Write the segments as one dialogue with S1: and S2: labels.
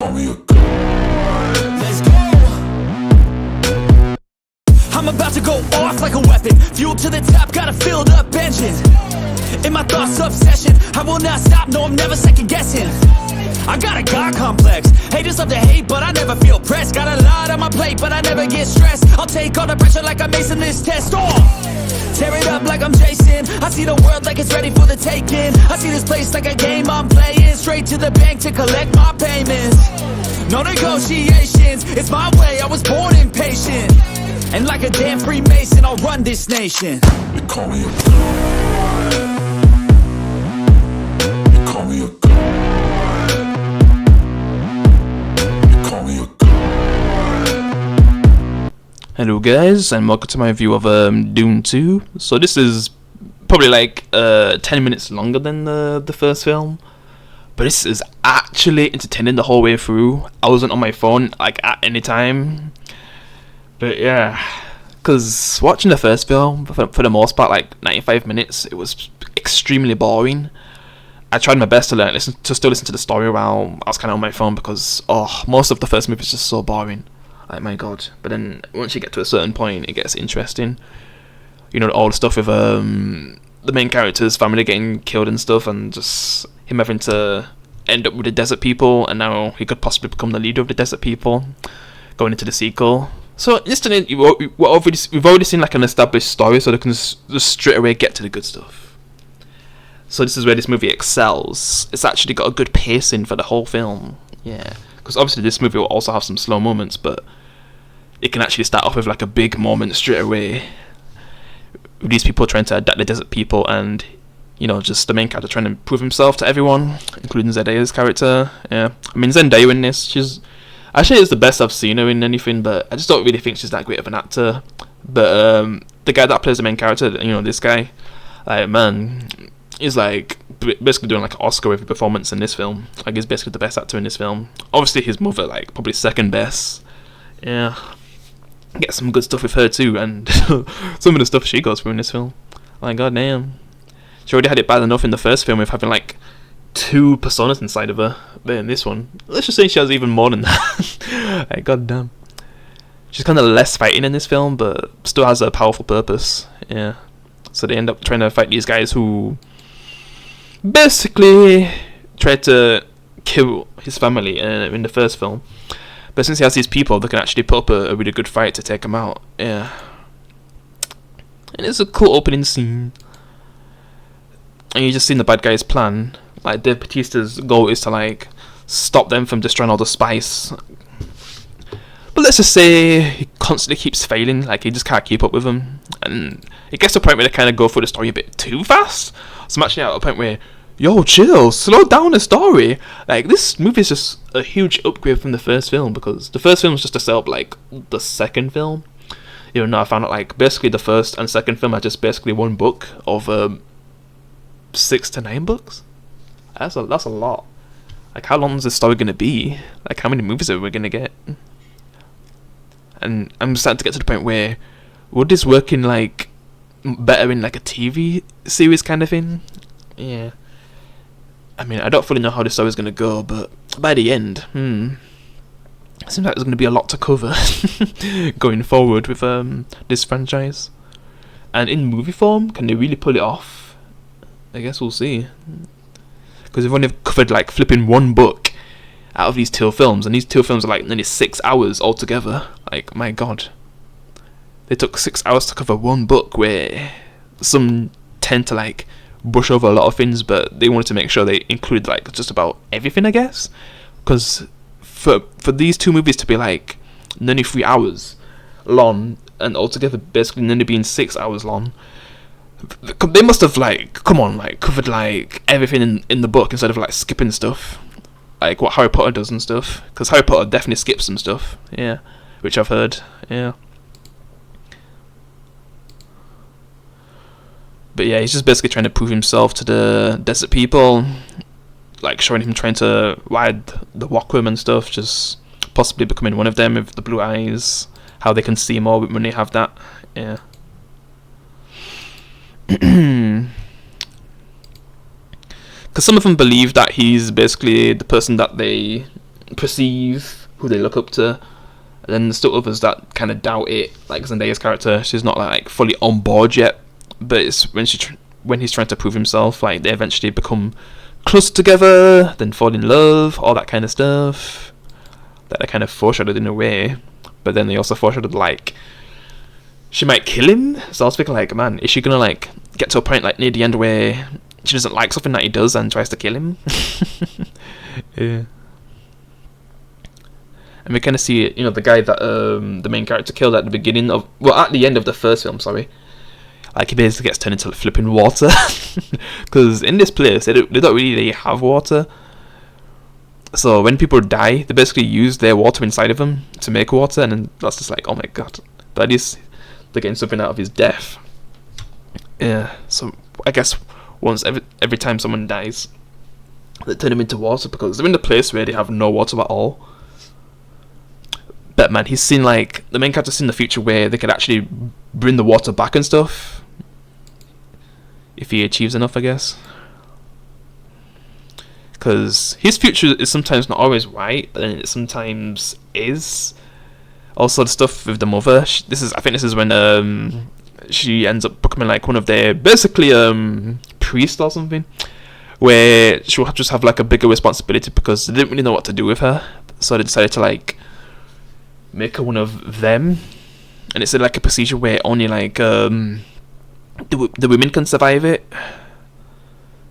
S1: Call me a god.
S2: Let's go. I'm about to go off like a weapon. Fuel to the top, got a filled up engine. In my thoughts, obsession. I will not stop, no, I'm never second guessing. I got a God complex. Haters love to hate, but I never feel pressed. Got a lot on my plate, but I never get stressed. I'll take all the pressure like I'm acing this test. Tear it up like I'm Jason. I see the world like it's ready for the taking. I see this place like a game I'm playing. Straight to the bank to collect my payments. No negotiations, it's my way, I was born impatient. And like a damn Freemason, I'll run this nation.
S1: They call me a god. They call me a god. They call me a god.
S3: Hello guys, and welcome to my review of Dune 2. So this is probably like 10 minutes longer than the first film, but this is actually entertaining the whole way through. I wasn't on my phone like at any time, but yeah, because watching the first film for the most part, like 95 minutes, it was extremely boring. I tried my best to still listen to the story while I was kind of on my phone because most of the first movie is just so boring. Like, my god. But then once you get to a certain point, it gets interesting. You know, all the stuff with the main character's family getting killed and stuff, and just him having to end up with the desert people, and now he could possibly become the leader of the desert people going into the sequel. So instantly, we've already seen like an established story, so they can just straight away get to the good stuff. So this is where this movie excels. It's actually got a good pacing for the whole film. Yeah, because obviously this movie will also have some slow moments, but it can actually start off with like a big moment straight away. With these people trying to adapt the desert people, and you know, just the main character trying to prove himself to everyone, including Zendaya's character. Yeah, I mean Zendaya in this, she's actually is the best I've seen her in anything, but I just don't really think she's that great of an actor. But the guy that plays the main character, you know, this guy, like man, he's like basically doing like an Oscar-worthy performance in this film. Like he's basically the best actor in this film. Obviously his mother, like probably second best. Yeah, get some good stuff with her too, and some of the stuff she goes through in this film. Like god damn, she already had it bad enough in the first film with having like 2 personas inside of her. But in this one, let's just say she has even more than that. Like god damn, she's kind of less fighting in this film, but still has a powerful purpose. Yeah, so they end up trying to fight these guys who basically tried to kill his family in the first film. But since he has these people, they can actually put up a really good fight to take him out. Yeah, and it's a cool opening scene. And you just seen the bad guy's plan. Like Dave Bautista's goal is to like stop them from destroying all the spice. But let's just say he constantly keeps failing. Like he just can't keep up with them, and it gets to a point where they kind of go through the story a bit too fast. So I'm actually at a point where, yo, chill, slow down the story. Like this movie is just a huge upgrade from the first film, because the first film was just to set up like the second film. Even though I found out like basically the first and second film are just basically one book of 6 to 9 books. That's a lot. Like how long is this story gonna be? Like how many movies are we gonna get? And I'm starting to get to the point where would this work in like better in like a TV series kind of thing? Yeah. I mean, I don't fully know how the story's gonna go, but by the end, it seems like there's gonna be a lot to cover going forward with this franchise. And in movie form, can they really pull it off? I guess we'll see. Because we've only covered like flipping one book out of these 2 films, and these 2 films are like nearly 6 hours altogether. Like my god, they took 6 hours to cover one book, where some tend to like brush over a lot of things, but they wanted to make sure they included like just about everything, I guess. Because for these 2 movies to be like nearly 3 hours long, and altogether basically nearly being 6 hours long, they must have like covered like everything in the book instead of like skipping stuff like what Harry Potter does and stuff, because Harry Potter definitely skips some stuff, yeah, which I've heard. Yeah, but yeah, he's just basically trying to prove himself to the desert people, like showing him trying to ride the Walkworm and stuff, just possibly becoming one of them with the blue eyes, how they can see more when they have that. Yeah. Because some of them believe that he's basically the person that they perceive, who they look up to. And then there's still others that kind of doubt it, like Zendaya's character. She's not like fully on board yet, but it's when he's trying to prove himself, like they eventually become close together, then fall in love, all that kind of stuff. That they kind of foreshadowed in a way, but then they also foreshadowed like she might kill him. So I was thinking like, man, is she gonna like get to a point like near the end where she doesn't like something that he does and tries to kill him? Yeah. And we kind of see, you know, the guy that the main character killed at the beginning of, well, at the end of the first film, sorry. Like, he basically gets turned into flipping water. Because in this place, they don't really have water. So when people die, they basically use their water inside of them to make water. And then that's just like, oh my god. But at least they're getting something out of his death. Yeah, so I guess once every time someone dies, they turn them into water because they're in the place where they have no water at all. But man, he's seen like the main character's seen the future where they could actually bring the water back and stuff if he achieves enough, I guess. Because his future is sometimes not always right, but then it sometimes is. Also, the stuff with the mother. I think this is when she ends up becoming like one of their basically priests or something, where she'll just have like a bigger responsibility because they didn't really know what to do with her, so they decided to like make her one of them. And it's like a procedure where only like the women can survive it,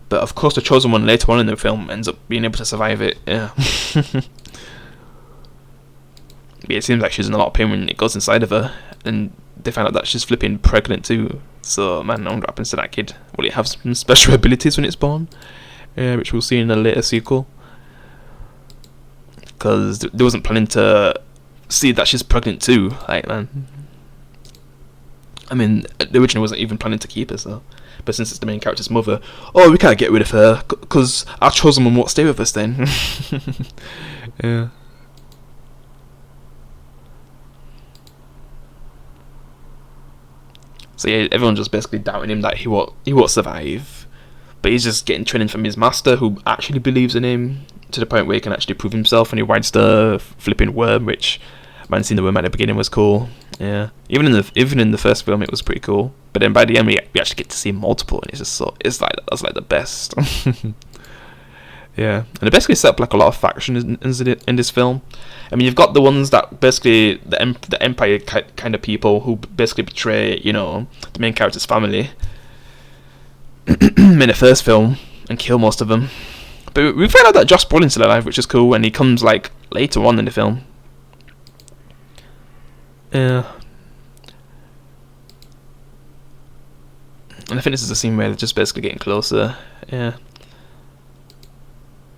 S3: but of course the chosen one later on in the film ends up being able to survive it. Yeah. Yeah, it seems like she's in a lot of pain when it goes inside of her, and they find out that she's flipping pregnant too. So man, I wonder what happens to that kid. Will it have some special abilities when it's born? Which we'll see in a later sequel, because they wasn't planning to see that she's pregnant too. Like, man, I mean, the original wasn't even planning to keep her, so. But since it's the main character's mother, oh, we can't get rid of her because our chosen one won't stay with us then. Yeah. So yeah, everyone's just basically doubting him that he won't survive, but he's just getting training from his master, who actually believes in him to the point where he can actually prove himself, and he rides the flipping worm, which man, seeing the worm at the beginning was cool. Yeah, even in the first film it was pretty cool, but then by the end we actually get to see multiple, and that's like the best. Yeah, and they basically set up like a lot of factions in this film. I mean, you've got the ones that basically the Empire kind of people who basically betray, you know, the main character's family in the first film and kill most of them. But we find out that Josh Brolin's still alive, which is cool, and he comes like later on in the film. Yeah. And I think this is the scene where they're just basically getting closer. Yeah.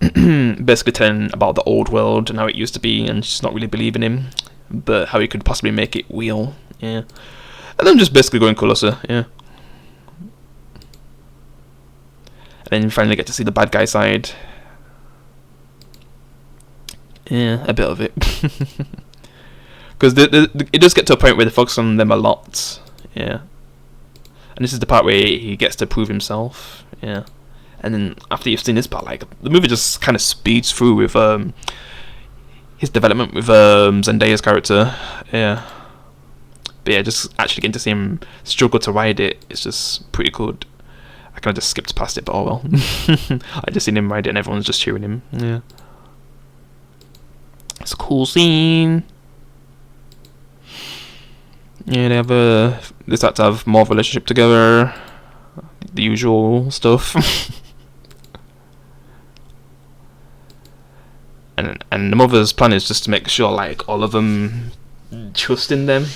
S3: Basically telling about the old world and how it used to be, and she's not really believing him, but how he could possibly make it real. Yeah. And then just basically going closer. Yeah. And then you finally get to see the bad guy side. Yeah, a bit of it. Because it does get to a point where they focus on them a lot. Yeah. And this is the part where he gets to prove himself. Yeah. And then after you've seen this part, like, the movie just kind of speeds through with his development with Zendaya's character. Yeah. But yeah, just actually getting to see him struggle to ride it, it's just pretty good. I kind of just skipped past it, but oh well. I just seen him ride it and everyone's just cheering him. Yeah. It's a cool scene. Yeah, they start to have more of a relationship together. The usual stuff. And the mother's plan is just to make sure like all of them trust in them,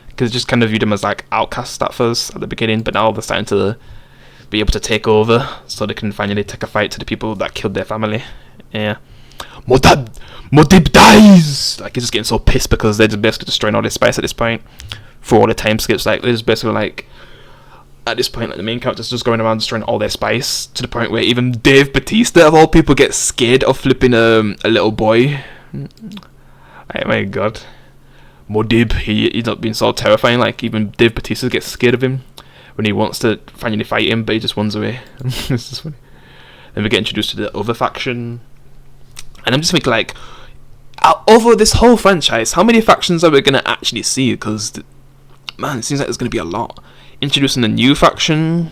S3: because just kind of viewed them as like outcasts at first at the beginning, but now they're starting to be able to take over, so they can finally take a fight to the people that killed their family. Yeah. Modib dies! Like, he's just getting so pissed because they're just basically destroying all their spice at this point. For all the time skips, like, they're just basically like, at this point, like, the main character's just going around destroying all their spice, to the point where even Dave Bautista, of all people, gets scared of flipping a little boy. Oh my god. Modib, he's not being so terrifying, like, even Dave Bautista gets scared of him when he wants to finally fight him, but he just runs away. It's just funny. Then we get introduced to the other faction, And I'm just thinking, like, over this whole franchise, how many factions are we gonna actually see? Because, man, it seems like there's gonna be a lot. Introducing a new faction,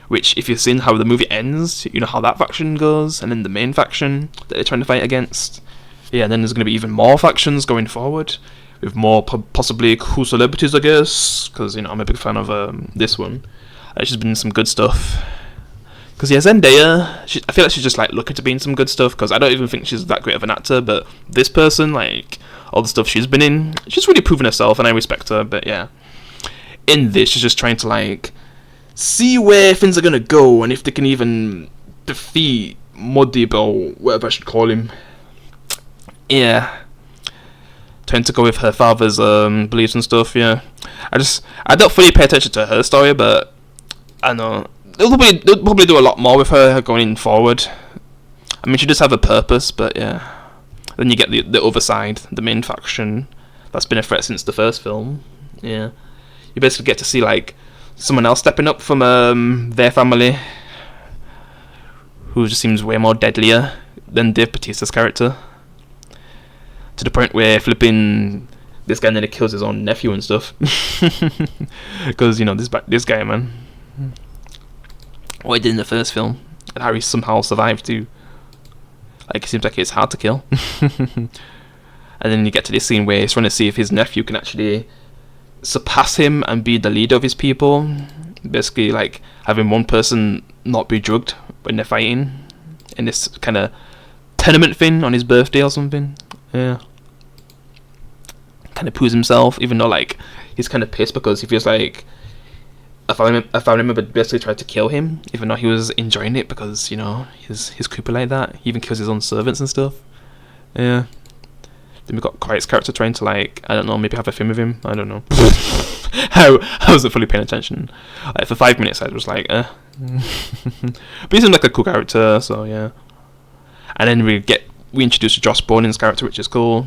S3: which, if you've seen how the movie ends, you know how that faction goes, and then the main faction that they're trying to fight against. Yeah, and then there's gonna be even more factions going forward, with more possibly cool celebrities, I guess. Because, you know, I'm a big fan of this one. She's been in some good stuff. Because, yeah, Zendaya, I feel like she's just, like, looking to be in some good stuff, because I don't even think she's that great of an actor, but this person, like, all the stuff she's been in, she's really proven herself, and I respect her, but, yeah. In this, she's just trying to, like, see where things are gonna go, and if they can even defeat Muad'Dib, or whatever I should call him. Yeah. Trying to go with her father's beliefs and stuff, yeah. I don't fully pay attention to her story, but I know they'll probably do a lot more with her going forward. I mean, she does have a purpose, but yeah. Then you get the other side, the main faction that's been a threat since the first film. Yeah, you basically get to see, like, someone else stepping up from their family, who just seems way more deadlier than Dave Bautista's character. To the point where flipping this guy nearly kills his own nephew and stuff. Because, you know, this guy, man, what he did in the first film, and how he somehow survived too. Like, it seems like it's hard to kill. And then you get to this scene where he's trying to see if his nephew can actually surpass him and be the leader of his people. Basically, like, having one person not be drugged when they're fighting in this kind of tournament thing on his birthday or something. Yeah. Kind of proves himself, even though, like, he's kind of pissed because he feels like a family member basically tried to kill him, even though he was enjoying it because, you know, he's creepy like that. He even kills his own servants and stuff. Yeah. Then we got Quiet's character trying to, like, I don't know, maybe have a film with him. I don't know. I wasn't fully paying attention. Like, for 5 minutes I was like, But he seemed like a cool character, so yeah. And then we introduce Josh Brolin's character, which is cool.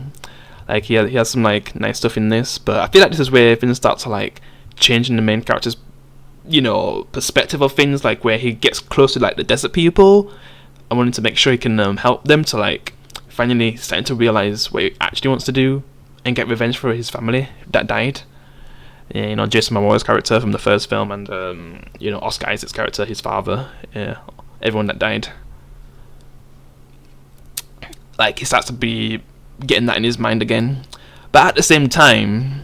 S3: Like, he has some, like, nice stuff in this, but I feel like this is where things start to, like, change in the main character's, you know, perspective of things, like, where he gets close to, like, the desert people and wanting to make sure he can help them to, like, finally starting to realize what he actually wants to do and get revenge for his family that died. Yeah, you know, Jason Momoa's character from the first film, and you know, Oscar Isaac's character, his father, yeah, everyone that died. Like, he starts to be getting that in his mind again, but at the same time,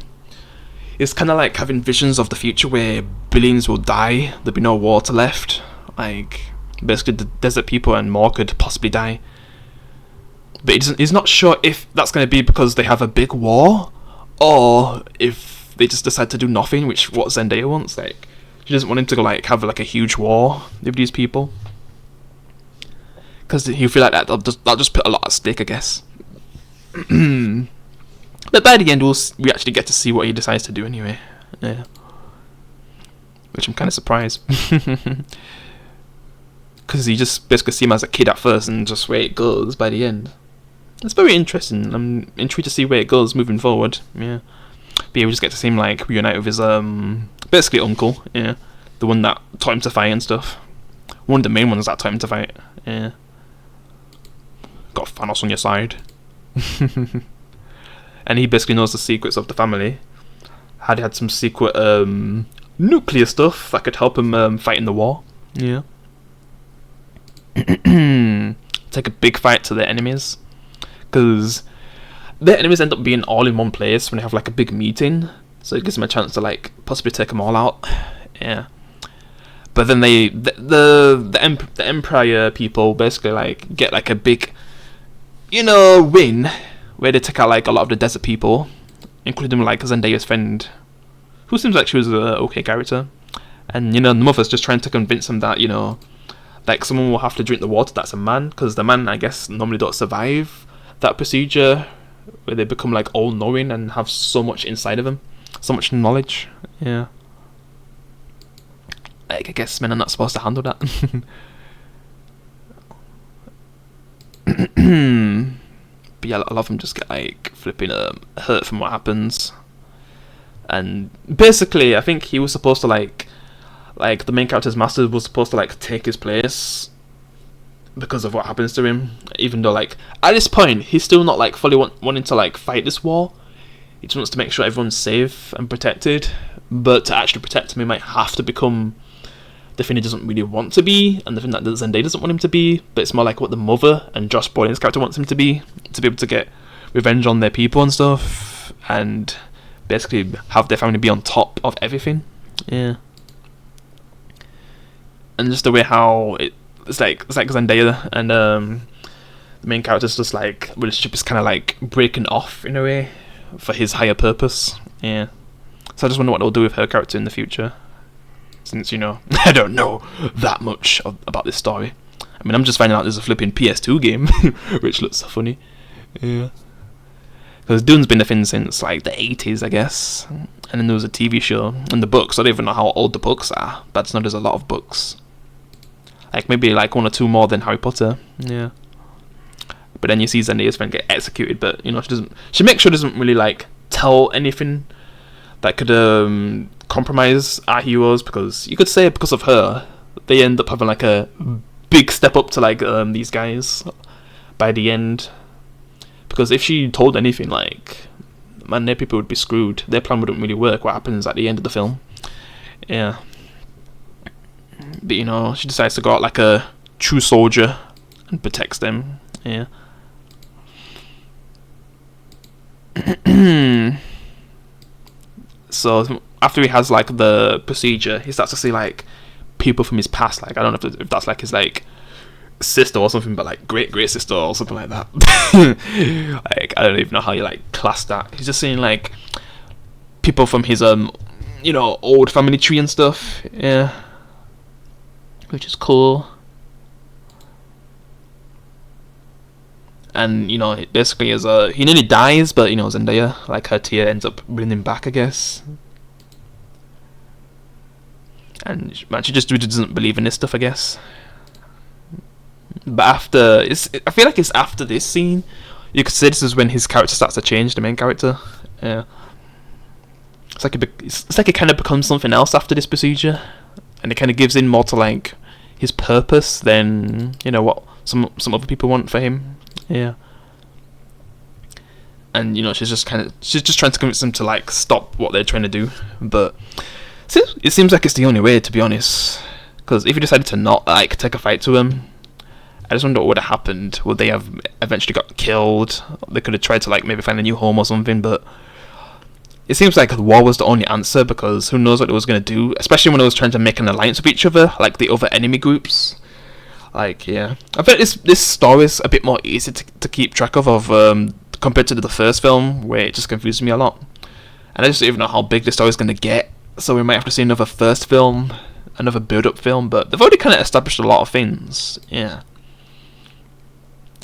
S3: it's kind of like having visions of the future where billions will die, there'll be no water left. Like, basically the desert people and more could possibly die. But he's not sure if that's going to be because they have a big war, or if they just decide to do nothing, which what Zendaya wants. Like, she doesn't want him to, like, have, like, a huge war with these people, because he'll feel like that'll just put a lot at stake, I guess. But by the end, we actually get to see what he decides to do anyway. Yeah. Which I'm kind of surprised. Because you just basically see him as a kid at first and just where it goes by the end. It's very interesting. I'm intrigued to see where it goes moving forward. Yeah. But yeah, we just get to see him, like, reunite with his basically uncle. Yeah. The one that taught him to fight and stuff. One of the main ones that taught him to fight. Yeah. Got Thanos on your side. And he basically knows the secrets of the family. Had some secret nuclear stuff that could help him fight in the war. Yeah. Take a big fight to their enemies, because their enemies end up being all in one place when they have, like, a big meeting, so it gives them a chance to, like, possibly take them all out. Yeah. But then the Empire people basically, like, get, like, a big, you know, win where they take out, like, a lot of the desert people, including, like, Zendaya's friend, who seems like she was a okay character. And, you know, the mother's just trying to convince them that, you know, like, someone will have to drink the water that's a man, because the man, I guess, normally don't survive that procedure where they become, like, all-knowing and have so much inside of them, so much knowledge. Yeah. Like, I guess men are not supposed to handle that. But yeah, a lot of them just get, like, flipping hurt from what happens. And basically, I think he was supposed to, like, the main character's master was supposed to, like, take his place. because of what happens to him. Even though, like, at this point, he's still not like fully wanting to like fight this war. He just wants to make sure everyone's safe and protected. But to actually protect him, he might have to become the thing he doesn't really want to be, and the thing that Zendaya doesn't want him to be. But it's more like what the mother and Josh Brolin's character wants him to be able to get revenge on their people and stuff, and basically have their family be on top of everything. Yeah. And just the way how it's like Zendaya and the main character's just like relationship is kind of like breaking off in a way for his higher purpose. Yeah. So I just wonder what they'll do with her character in the future, since, you know, I don't know that much about this story. I mean, I'm just finding out there's a flipping PS2 game, which looks so funny. Yeah. Because Dune's been a thing since like the 80s, I guess. And then there was a TV show and the books. I don't even know how old the books are, but I just know there's a lot of books. Like maybe like 1 or 2 more than Harry Potter. Yeah. But then you see Zendaya's friend get executed, but you know, she makes sure doesn't really like tell anything that could compromise our heroes, because you could say because of her they end up having like a big step up to like these guys by the end. Because if she told anything, like, man, their people would be screwed. Their plan wouldn't really work. What happens at the end of the film? Yeah. But you know, she decides to go out like a true soldier and protects them. Yeah. So after he has like the procedure, he starts to see like people from his past. Like, I don't know if that's like his like sister or something, but like great sister or something like that. Like, I don't even know how you like class that. He's just seeing like people from his you know, old family tree and stuff. Yeah. Which is cool. And you know, it basically is he nearly dies, but you know, Zendaya, like her tear ends up bringing him back, I guess. And man, she just really doesn't believe in this stuff, I guess. But after, I feel like it's after this scene, you could say this is when his character starts to change, the main character. Yeah. It's like it kind of becomes something else after this procedure, and it kind of gives in more to like his purpose than, you know, what some other people want for him. Yeah. And you know, she's just trying to convince them to like stop what they're trying to do, but it seems like it's the only way, to be honest. Because if you decided to not like take a fight to him, I just wonder what would have happened. Would they have eventually got killed? They could have tried to like maybe find a new home or something, but it seems like the war was the only answer, because who knows what it was going to do, especially when it was trying to make an alliance with each other, like the other enemy groups. Like, yeah. I bet this story is a bit more easy to keep track of compared to the first film, where it just confused me a lot. And I just don't even know how big the story is going to get, so we might have to see another first film, another build-up film, but they've already kind of established a lot of things. Yeah.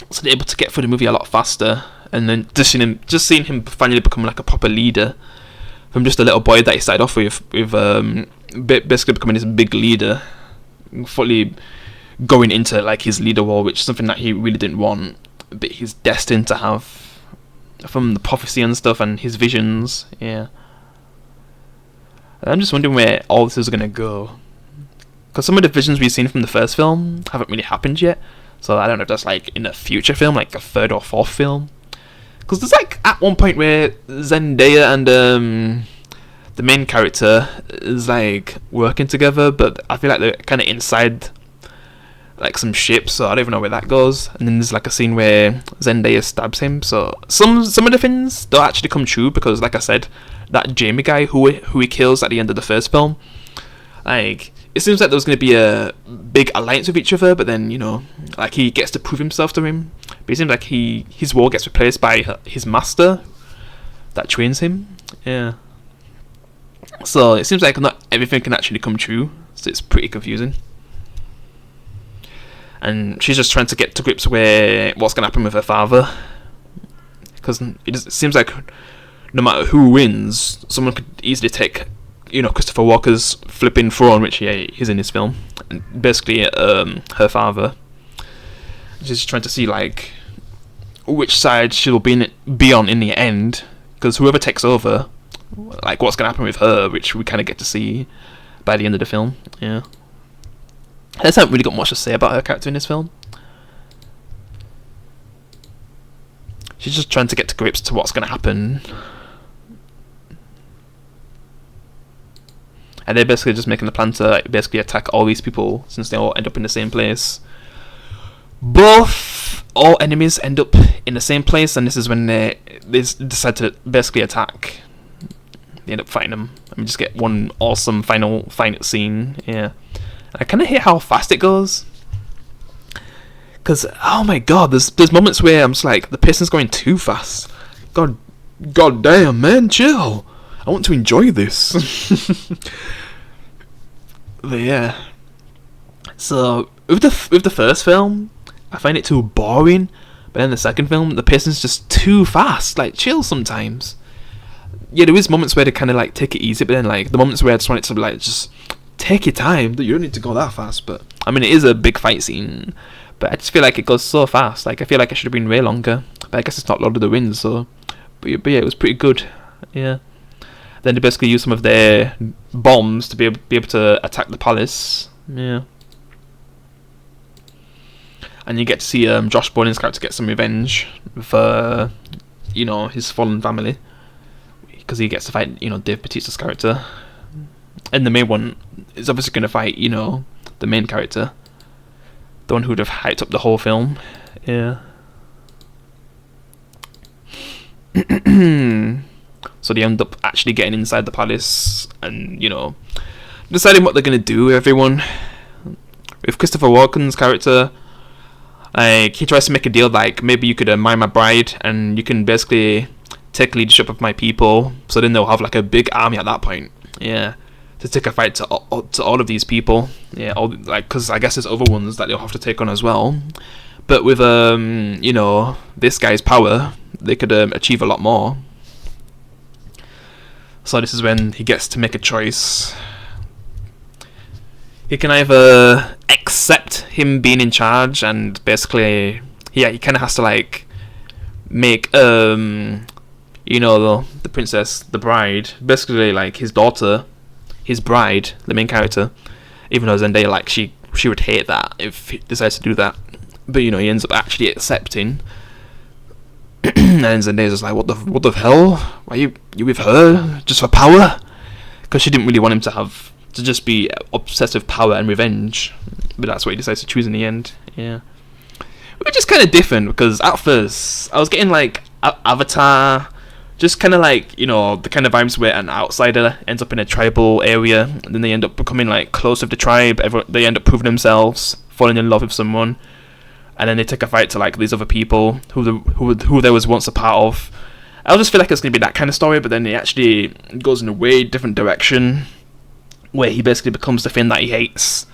S3: So they're able to get through the movie a lot faster, and then just seeing him finally become like a proper leader from just a little boy that he started off with basically becoming this big leader, fully going into like his leader role, which is something that he really didn't want, but he's destined to have from the prophecy and stuff and his visions. Yeah. And I'm just wondering where all this is gonna go, because some of the visions we've seen from the first film haven't really happened yet. So I don't know if that's like in a future film, like a 3rd or 4th film. Because there's like at one point where Zendaya and the main character is like working together, but I feel like they're kind of inside like some ship, so I don't even know where that goes. And then there's like a scene where Zendaya stabs him. So some of the things don't actually come true, because like I said, that Jamie guy who he kills at the end of the first film, like, it seems like there was going to be a big alliance with each other, but then, you know, like, he gets to prove himself to him. But it seems like his role gets replaced by his master that trains him. Yeah. So it seems like not everything can actually come true, so it's pretty confusing. And she's just trying to get to grips with what's going to happen with her father, because it seems like no matter who wins, someone could easily take, you know, Christopher Walker's flipping throne, which he's in this film, and basically her father. She's trying to see like which side she'll be on in the end, because whoever takes over, like, what's gonna happen with her, which we kind of get to see by the end of the film. Yeah, I just haven't really got much to say about her character in this film. she's just trying to get to grips to what's going to happen. And they're basically just making the plan to like, basically attack all these people since they all end up in the same place. All enemies end up in the same place, and this is when they decide to basically attack. They end up fighting them, and we just get one awesome final fight scene. Yeah, I kind of hate how fast it goes. Cause oh my god, there's moments where I'm just like the pacing's going too fast. God damn, man, chill. I want to enjoy this. But yeah. So with the first film, I find it too boring. But then the second film, the pacing's just too fast. Like chill sometimes. Yeah, there is moments where they kind of like take it easy, but then like the moments where I just want it to be like just take your time. You don't need to go that fast. But I mean, it is a big fight scene. But I just feel like it goes so fast. Like I feel like it should have been way longer. But I guess it's not Lord of the Rings, so. But yeah, it was pretty good. Yeah. Then they basically use some of their bombs to be able to attack the palace. Yeah. And you get to see Josh Brolin's character get some revenge for, his fallen family. Because he gets to fight, Dave Bautista's character. And the main one is obviously going to fight, the main character. The one who would have hyped up the whole film. Yeah. So they end up actually getting inside the palace and, deciding what they're going to do with everyone. With Christopher Walken's character, like, he tries to make a deal like, maybe you could marry my bride and you can basically take leadership of my people. So then they'll have like a big army at that point. Yeah. To take a fight to all of these people. Yeah, because I guess there's other ones that they'll have to take on as well. But with, this guy's power, they could achieve a lot more. So this is when he gets to make a choice. He can either accept him being in charge and basically, he kind of has to like make the princess, the bride, basically like his daughter, his bride, the main character. Even though Zendaya, like she would hate that if he decides to do that, but he ends up actually accepting. And Zendaya's just like, what the hell? Why you with her just for power? Because she didn't really want him to just be obsessed with power and revenge, but that's what he decides to choose in the end. Yeah, which is kind of different because at first I was getting like Avatar, just kind of like the kind of vibes where an outsider ends up in a tribal area and then they end up becoming like close with the tribe. They end up proving themselves, falling in love with someone. And then they take a fight to like these other people who there was once a part of. I just feel like it's gonna be that kind of story, but then it actually goes in a way different direction, where he basically becomes the thing that he hates,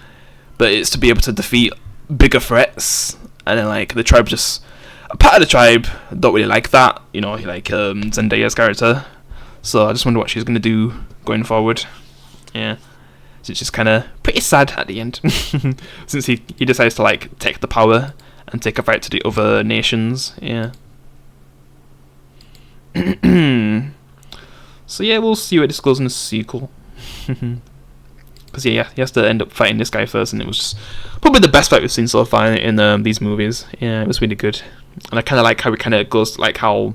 S3: but it's to be able to defeat bigger threats. And then like the tribe a part of the tribe don't really like that, like Zendaya's character. So I just wonder what she's gonna do going forward. Yeah. So it's just kind of pretty sad at the end, since he decides to like take the power and take a fight to the other nations. Yeah. So yeah, we'll see where this goes in the sequel. Because he has to end up fighting this guy first, and it was just probably the best fight we've seen so far in these movies. Yeah, it was really good, and I kind of like how it kind of goes, like how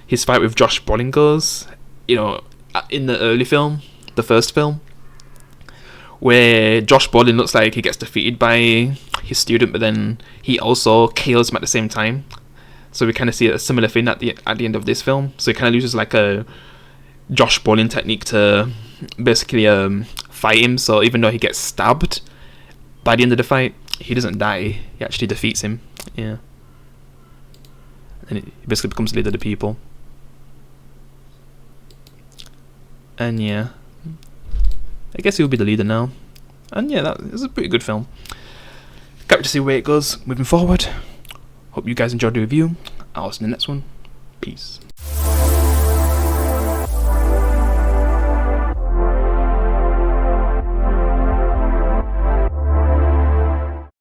S3: his fight with Josh Brolin goes. In the early film, the first film, where Josh Brolin looks like he gets defeated by his student, but then he also kills him at the same time. So we kind of see a similar thing at the end of this film. So he kind of uses like a Josh Brolin technique to basically fight him. So even though he gets stabbed, by the end of the fight, he doesn't die. He actually defeats him. Yeah. And he basically becomes leader of the people. And yeah, I guess he'll be the leader now. And yeah, that is a pretty good film. Can't wait to see where it goes moving forward. Hope you guys enjoyed the review. I'll see you in the next one. Peace.